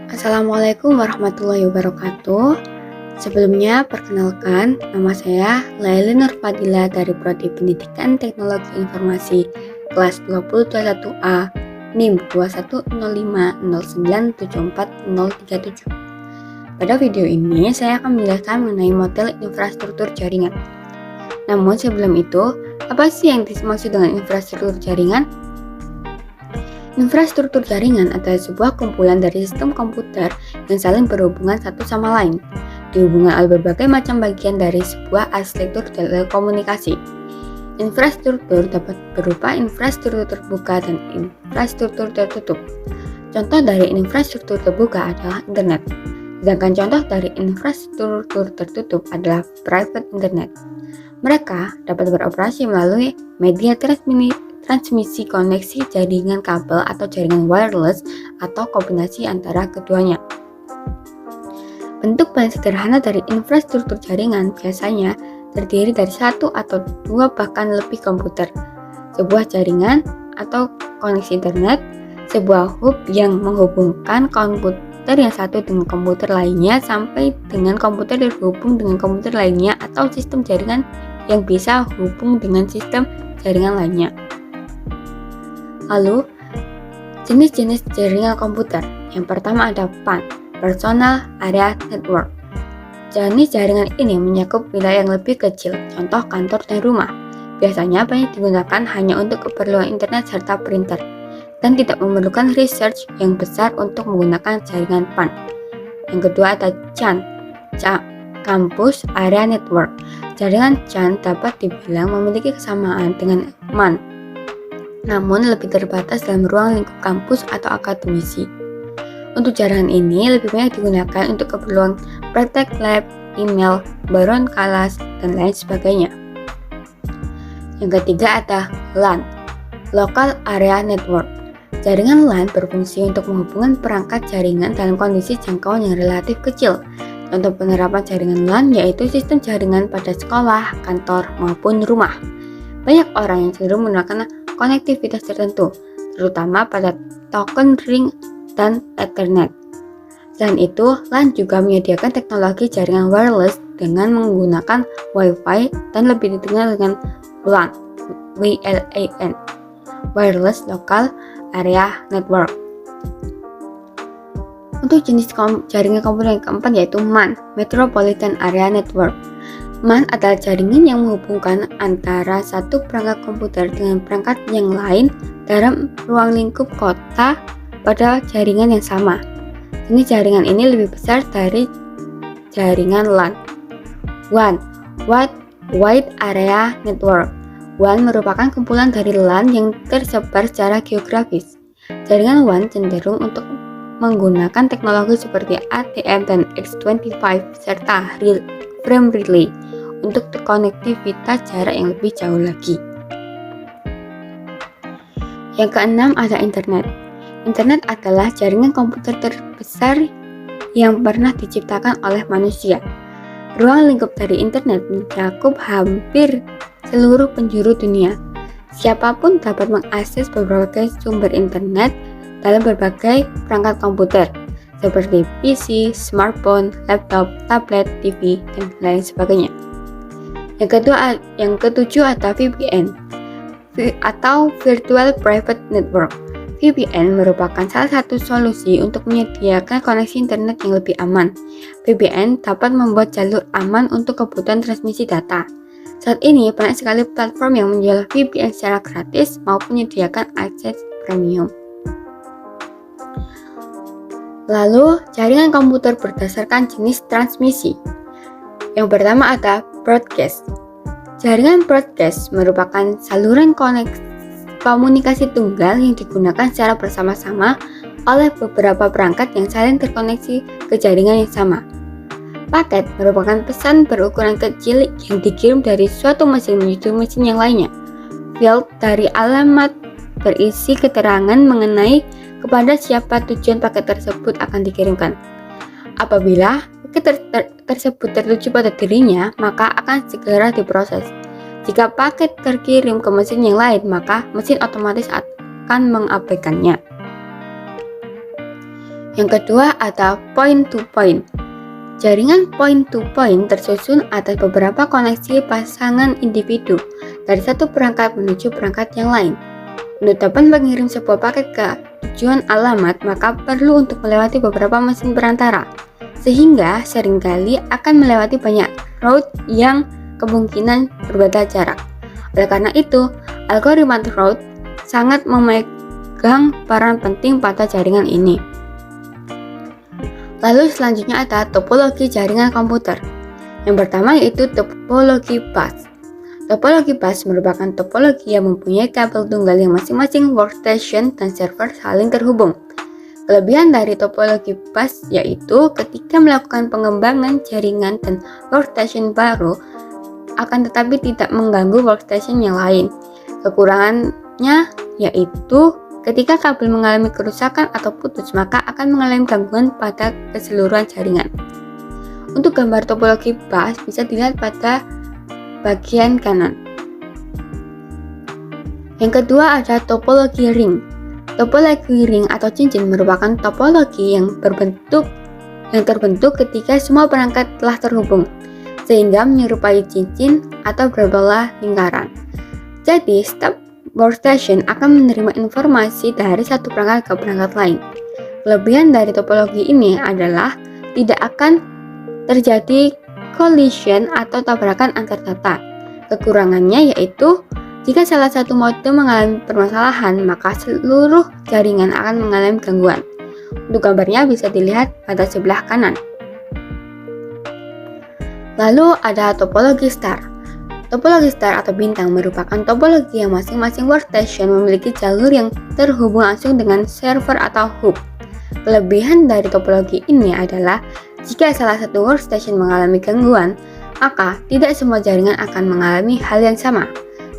Assalamualaikum warahmatullahi wabarakatuh. Sebelumnya, perkenalkan, nama saya Laili Nurfadila dari Prodi Pendidikan Teknologi Informasi kelas 2021A NIM 21050974037. Pada video ini, saya akan menjelaskan mengenai model infrastruktur jaringan. Namun sebelum itu, apa sih yang dimaksud dengan infrastruktur jaringan? Infrastruktur jaringan adalah sebuah kumpulan dari sistem komputer yang saling berhubungan satu sama lain, dihubungkan oleh berbagai macam bagian dari sebuah arsitektur telekomunikasi. Infrastruktur dapat berupa infrastruktur terbuka dan infrastruktur tertutup. Contoh dari infrastruktur terbuka adalah internet, sedangkan contoh dari infrastruktur tertutup adalah private internet. Mereka dapat beroperasi melalui media transmisi koneksi jaringan kabel atau jaringan wireless atau kombinasi antara keduanya. Bentuk paling sederhana dari infrastruktur jaringan biasanya terdiri dari satu atau dua bahkan lebih komputer, sebuah jaringan atau koneksi internet, sebuah hub yang menghubungkan komputer yang satu dengan komputer lainnya sampai dengan komputer terhubung dengan komputer lainnya atau sistem jaringan yang bisa hubung dengan sistem jaringan lainnya. Lalu, jenis-jenis jaringan komputer. Yang pertama ada PAN, Personal Area Network. Jenis jaringan ini mencakup wilayah yang lebih kecil, contoh kantor dan rumah. Biasanya banyak digunakan hanya untuk keperluan internet serta printer, dan tidak memerlukan research yang besar untuk menggunakan jaringan PAN. Yang kedua ada CAN, Campus Area Network. Jaringan CAN dapat dibilang memiliki kesamaan dengan MAN, namun lebih terbatas dalam ruang lingkup kampus atau akademisi. Untuk jaringan ini lebih banyak digunakan untuk keperluan praktek lab, email, baron kelas, dan lain sebagainya. Yang ketiga ada LAN, Local Area Network. Jaringan LAN berfungsi untuk menghubungkan perangkat jaringan dalam kondisi jangkauan yang relatif kecil. Contoh penerapan jaringan LAN yaitu sistem jaringan pada sekolah, kantor, maupun rumah. Banyak orang yang cenderung menggunakan konektivitas tertentu, terutama pada token ring dan Ethernet. Selain itu, LAN juga menyediakan teknologi jaringan wireless dengan menggunakan Wi-Fi dan lebih dikenal dengan WLAN, WLAN, Wireless Local Area Network. Untuk jenis jaringan komputer yang keempat yaitu MAN, Metropolitan Area Network. MAN adalah jaringan yang menghubungkan antara satu perangkat komputer dengan perangkat yang lain dalam ruang lingkup kota pada jaringan yang sama. Jenis jaringan ini lebih besar dari jaringan LAN. WAN, Wide Area Network. WAN merupakan kumpulan dari LAN yang tersebar secara geografis. Jaringan WAN cenderung untuk menggunakan teknologi seperti ATM dan X25 serta frame relay untuk konektivitas jarak yang lebih jauh lagi. Yang keenam ada internet. Internet adalah jaringan komputer terbesar yang pernah diciptakan oleh manusia. Ruang lingkup dari internet mencakup hampir seluruh penjuru dunia. Siapapun dapat mengakses berbagai sumber internet dalam berbagai perangkat komputer, seperti PC, smartphone, laptop, tablet, TV, dan lain sebagainya. Yang ketujuh ada VPN atau Virtual Private Network. VPN merupakan salah satu solusi untuk menyediakan koneksi internet yang lebih aman. VPN dapat membuat jalur aman untuk kebutuhan transmisi data. Saat ini banyak sekali platform yang menjual VPN secara gratis maupun menyediakan akses premium. Lalu, jaringan komputer berdasarkan jenis transmisi. Yang pertama ada broadcast. Jaringan broadcast merupakan saluran komunikasi tunggal yang digunakan secara bersama-sama oleh beberapa perangkat yang saling terkoneksi ke jaringan yang sama. Paket merupakan pesan berukuran kecil yang dikirim dari suatu mesin menuju mesin yang lainnya. Field dari alamat berisi keterangan mengenai kepada siapa tujuan paket tersebut akan dikirimkan. Apabila paket tersebut tertuju pada dirinya, maka akan segera diproses. Jika paket terkirim ke mesin yang lain, maka mesin otomatis akan mengabaikannya. Yang kedua ada point-to-point. Jaringan point-to-point tersusun atas beberapa koneksi pasangan individu dari satu perangkat menuju perangkat yang lain. Untuk dapat mengirim sebuah paket ke tujuan alamat, maka perlu untuk melewati beberapa mesin perantara, sehingga seringkali akan melewati banyak route yang kemungkinan berbeda jarak. Oleh karena itu, algoritma route sangat memegang peran penting pada jaringan ini. Lalu selanjutnya ada topologi jaringan komputer. Yang pertama yaitu topologi bus. Topologi bus merupakan topologi yang mempunyai kabel tunggal yang masing-masing workstation dan server saling terhubung. Kelebihan dari topologi bus yaitu ketika melakukan pengembangan jaringan dan workstation baru akan tetapi tidak mengganggu workstation yang lain. Kekurangannya yaitu ketika kabel mengalami kerusakan atau putus, maka akan mengalami gangguan pada keseluruhan jaringan. Untuk gambar topologi bus bisa dilihat pada bagian kanan. Yang kedua ada topologi ring. Topologi ring atau cincin merupakan topologi yang terbentuk ketika semua perangkat telah terhubung, sehingga menyerupai cincin atau berbola lingkaran. Jadi, setiap workstation akan menerima informasi dari satu perangkat ke perangkat lain. Kelebihan dari topologi ini adalah tidak akan terjadi collision atau tabrakan antar data. Kekurangannya yaitu jika salah satu mode mengalami permasalahan, maka seluruh jaringan akan mengalami gangguan. Untuk gambarnya bisa dilihat pada sebelah kanan. Lalu ada topologi star. Topologi star atau bintang merupakan topologi yang masing-masing workstation memiliki jalur yang terhubung langsung dengan server atau hub. Kelebihan dari topologi ini adalah jika salah satu workstation mengalami gangguan, maka tidak semua jaringan akan mengalami hal yang sama.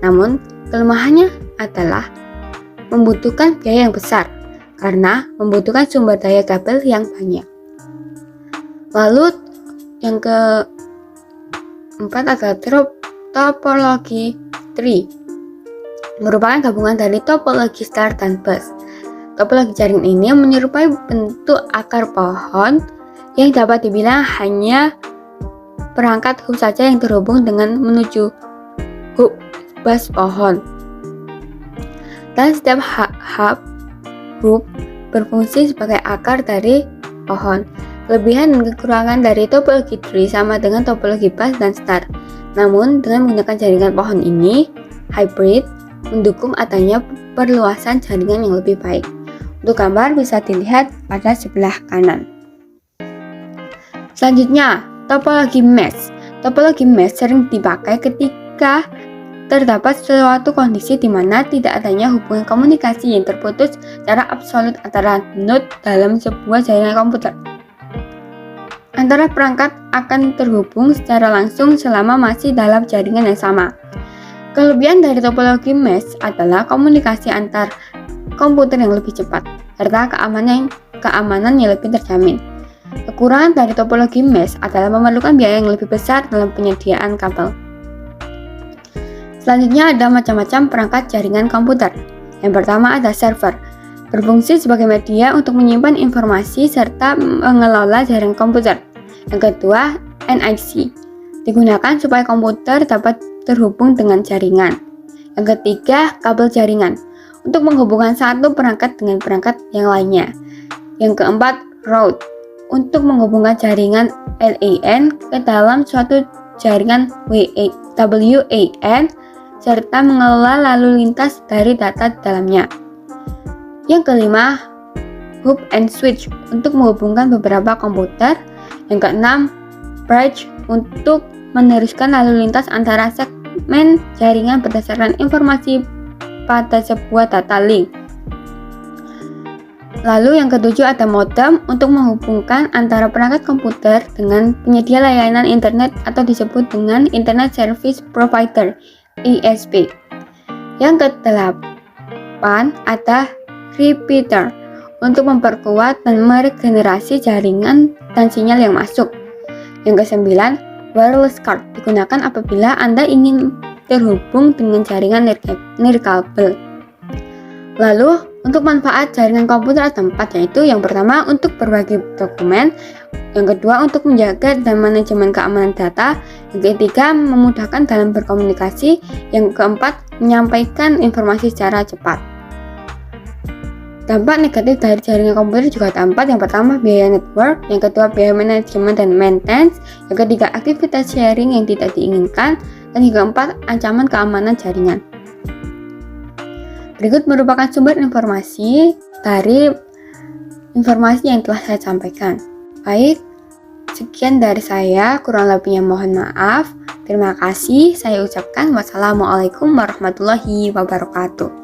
Namun, kelemahannya adalah membutuhkan biaya yang besar karena membutuhkan sumber daya kabel yang banyak. Lalu yang keempat adalah topologi tree, merupakan gabungan dari topologi star dan bus. Topologi jaringan ini menyerupai bentuk akar pohon yang dapat dibilang hanya perangkat hub saja yang terhubung dengan menuju hub bus pohon. Dan setiap hub berfungsi sebagai akar dari pohon. Kelebihan dan kekurangan dari topologi tree sama dengan topologi bus dan star. Namun, dengan menggunakan jaringan pohon ini, hybrid mendukung adanya perluasan jaringan yang lebih baik. Untuk gambar bisa dilihat pada sebelah kanan. Selanjutnya, topologi mesh. Topologi mesh sering dipakai ketika terdapat suatu kondisi di mana tidak adanya hubungan komunikasi yang terputus secara absolut antara node dalam sebuah jaringan komputer. Antara perangkat akan terhubung secara langsung selama masih dalam jaringan yang sama. Kelebihan dari topologi mesh adalah komunikasi antar komputer yang lebih cepat, serta keamanan yang lebih terjamin. Kekurangan dari topologi mesh adalah memerlukan biaya yang lebih besar dalam penyediaan kabel. Selanjutnya ada macam-macam perangkat jaringan komputer. Yang pertama ada server. Berfungsi sebagai media untuk menyimpan informasi serta mengelola jaringan komputer. Yang kedua, NIC. Digunakan supaya komputer dapat terhubung dengan jaringan. Yang ketiga, kabel jaringan. Untuk menghubungkan satu perangkat dengan perangkat yang lainnya. Yang keempat, route. Untuk menghubungkan jaringan LAN ke dalam suatu jaringan WAN serta mengelola lalu lintas dari data di dalamnya. Yang kelima, hub and switch untuk menghubungkan beberapa komputer. Yang keenam, bridge untuk meneruskan lalu lintas antara segmen jaringan berdasarkan informasi pada sebuah data link. Lalu yang ketujuh ada modem untuk menghubungkan antara perangkat komputer dengan penyedia layanan internet atau disebut dengan Internet Service Provider (ISP). Yang kedelapan ada repeater untuk memperkuat dan meregenerasi jaringan dan sinyal yang masuk. Yang kesembilan, wireless card digunakan apabila Anda ingin terhubung dengan jaringan nirkabel. Lalu Untuk manfaat jaringan komputer ada 4, yaitu yang pertama untuk berbagi dokumen, yang kedua untuk menjaga dan manajemen keamanan data, yang ketiga memudahkan dalam berkomunikasi, yang keempat menyampaikan informasi secara cepat. Dampak negatif dari jaringan komputer juga ada 4, yang pertama biaya network, yang kedua biaya manajemen dan maintenance, yang ketiga aktivitas sharing yang tidak diinginkan, dan yang keempat ancaman keamanan jaringan. Berikut merupakan sumber informasi dari informasi yang telah saya sampaikan. Baik, sekian dari saya, kurang lebihnya mohon maaf. Terima kasih, saya ucapkan wassalamualaikum warahmatullahi wabarakatuh.